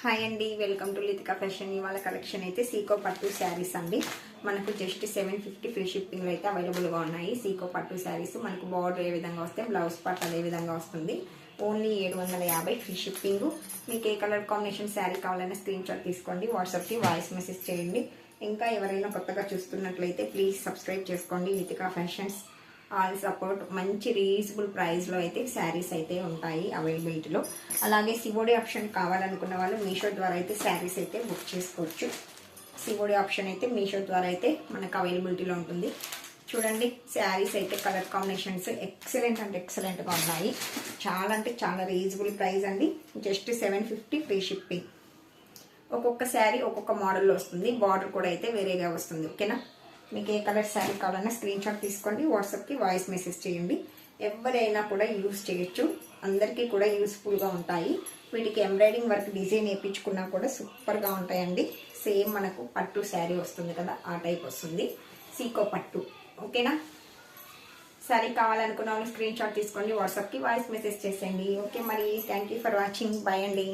Hi అండి, welcome to Litika fashion. ఇవాళ collection అయితే సీకో పట్టు శారీస్ అండి. మనకు జస్ట్ 750 ఫ్రీ షిప్పింగ్లో అయితే అవైలబుల్గా ఉన్నాయి. సీకో పట్టు శారీస్ మనకు బార్డర్ ఏ విధంగా వస్తే బ్లౌజ్ పార్ట్ అదే విధంగా వస్తుంది. Only 750 free shipping. మీకు ఏ కలర్ కాంబినేషన్ శారీ కావాలన్నా స్క్రీన్ షాట్ తీసుకోండి, వాట్సాప్కి వాయిస్ మెసేజ్ చేయండి. ఇంకా ఎవరైనా కొత్తగా చూస్తున్నట్లయితే ప్లీజ్ సబ్స్క్రైబ్ చేసుకోండి లితికా ఫ్యాషన్స్. All support. మంచి రీజనబుల్ ప్రైస్లో అయితే శారీస్ అయితే ఉంటాయి అవైలబిలిటీలో. అలాగే సివోడి ఆప్షన్ కావాలనుకున్న వాళ్ళు మీషో ద్వారా అయితే శారీస్ అయితే బుక్ చేసుకోవచ్చు. సివోడి ఆప్షన్ అయితే మీషో ద్వారా అయితే మనకు అవైలబిలిటీలో ఉంటుంది. చూడండి, శారీస్ అయితే కలర్ కాంబినేషన్స్ ఎక్సలెంట్ అంటే ఎక్సలెంట్గా ఉన్నాయి. చాలా అంటే చాలా రీజనబుల్ ప్రైస్ అండి. Just 750 free shipping. ఒక్కొక్క శారీ ఒక్కొక్క మోడల్లో వస్తుంది. బార్డర్ కూడా అయితే వేరేగా వస్తుంది. ఓకేనా? మీకు ఏ కలర్ శారీ కావాలన్నా స్క్రీన్ షాట్ తీసుకోండి, వాట్సాప్కి వాయిస్ మెసేజ్ చేయండి. ఎవరైనా కూడా యూస్ చేయొచ్చు, అందరికీ కూడా యూస్ఫుల్గా ఉంటాయి. వీటికి ఎంబ్రాయిడింగ్ వర్క్ డిజైన్ వేయించుకున్నా కూడా సూపర్గా ఉంటాయండి. సేమ్ మనకు పట్టు శారీ వస్తుంది కదా, ఆ టైప్ వస్తుంది సీకో పట్టు. ఓకేనా? శారీ కావాలనుకున్న వాళ్ళు స్క్రీన్ షాట్ తీసుకోండి, వాట్సాప్కి వాయిస్ మెసేజ్ చేసేయండి. ఓకే, మరి thank you for watching. Bye అండి.